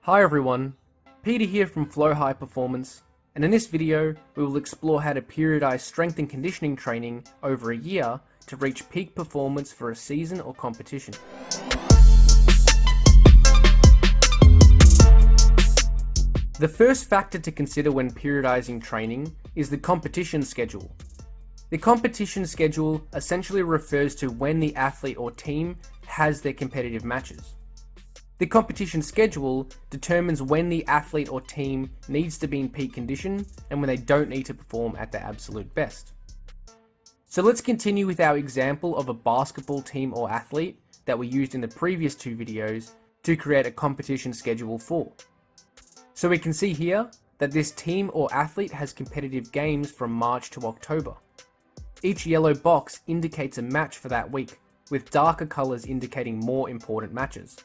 Hi everyone, Peter here from Flow High Performance, and in this video we will explore how to periodize strength and conditioning training over a year to reach peak performance for a season or competition. The first factor to consider when periodizing training is the competition schedule. The competition schedule essentially refers to when the athlete or team has their competitive matches. The competition schedule determines when the athlete or team needs to be in peak condition and when they don't need to perform at their absolute best. So let's continue with our example of a basketball team or athlete that we used in the previous two videos to create a competition schedule for. So we can see here that this team or athlete has competitive games from March to October. Each yellow box indicates a match for that week, with darker colors indicating more important matches.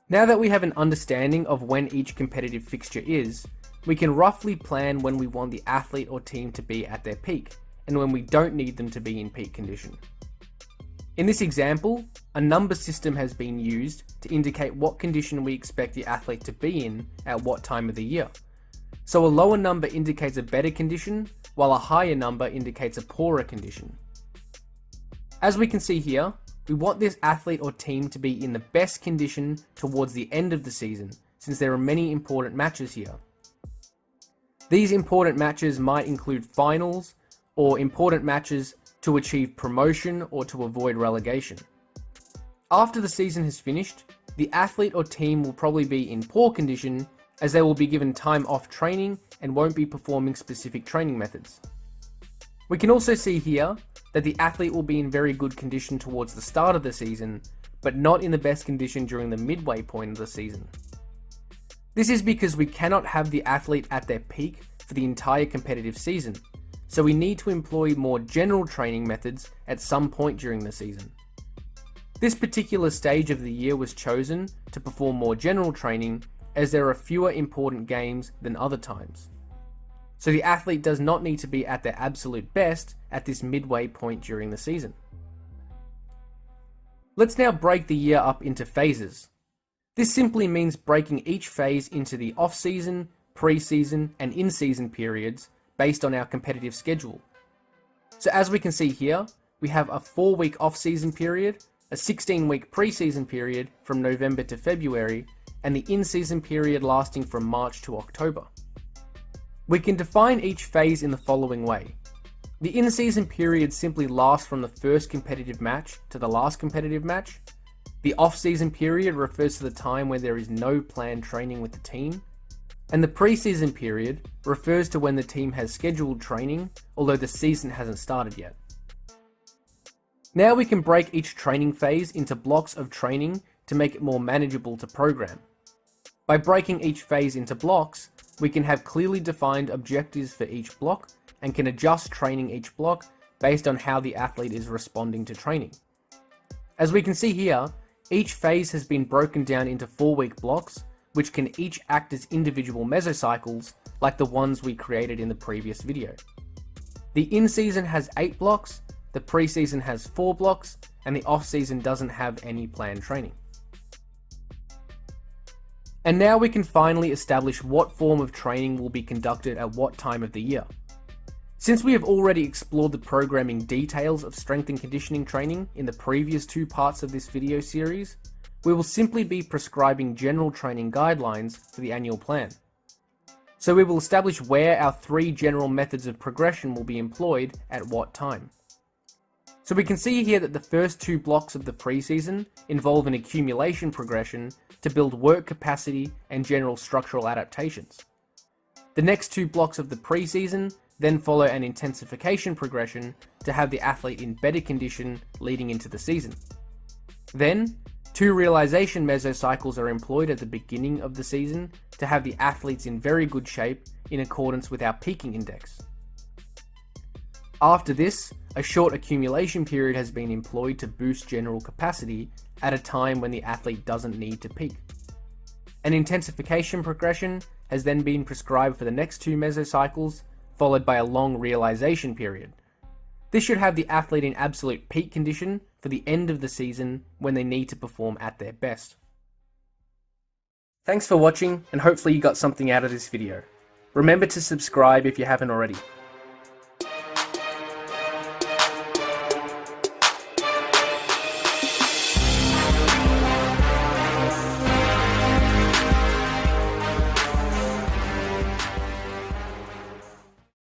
Now that we have an understanding of when each competitive fixture is, we can roughly plan when we want the athlete or team to be at their peak, and when we don't need them to be in peak condition. In this example, a number system has been used to indicate what condition we expect the athlete to be in at what time of the year. So a lower number indicates a better condition, while a higher number indicates a poorer condition. As we can see here, we want this athlete or team to be in the best condition towards the end of the season, since there are many important matches here. These important matches might include finals, or important matches to achieve promotion or to avoid relegation. After the season has finished, the athlete or team will probably be in poor condition, as they will be given time off training and won't be performing specific training methods. We can also see here that the athlete will be in very good condition towards the start of the season, but not in the best condition during the midway point of the season. This is because we cannot have the athlete at their peak for the entire competitive season, so we need to employ more general training methods at some point during the season. This particular stage of the year was chosen to perform more general training as there are fewer important games than other times. So the athlete does not need to be at their absolute best at this midway point during the season. Let's now break the year up into phases. This simply means breaking each phase into the off-season, pre-season, and in-season periods based on our competitive schedule. So as we can see here, we have a 4-week off-season period, a 16-week pre-season period from November to February, and the in-season period lasting from March to October. We can define each phase in the following way. The in-season period simply lasts from the first competitive match to the last competitive match. The off-season period refers to the time where there is no planned training with the team. And the pre-season period refers to when the team has scheduled training, although the season hasn't started yet. Now we can break each training phase into blocks of training to make it more manageable to program. By breaking each phase into blocks, we can have clearly defined objectives for each block and can adjust training each block based on how the athlete is responding to training. As we can see here, each phase has been broken down into 4-week blocks, which can each act as individual mesocycles like the ones we created in the previous video. The in-season has 8 blocks, the pre-season has 4 blocks, and the off-season doesn't have any planned training. And now we can finally establish what form of training will be conducted at what time of the year. Since we have already explored the programming details of strength and conditioning training in the previous 2 parts of this video series, we will simply be prescribing general training guidelines for the annual plan. So we will establish where our 3 general methods of progression will be employed at what time. So we can see here that the first 2 blocks of the preseason involve an accumulation progression to build work capacity and general structural adaptations. The next 2 blocks of the preseason then follow an intensification progression to have the athlete in better condition leading into the season. Then, 2 realization mesocycles are employed at the beginning of the season to have the athletes in very good shape in accordance with our peaking index. After this, a short accumulation period has been employed to boost general capacity at a time when the athlete doesn't need to peak. An intensification progression has then been prescribed for the next 2 mesocycles, followed by a long realization period. This should have the athlete in absolute peak condition for the end of the season when they need to perform at their best. Thanks for watching, and hopefully you got something out of this video. Remember to subscribe if you haven't already.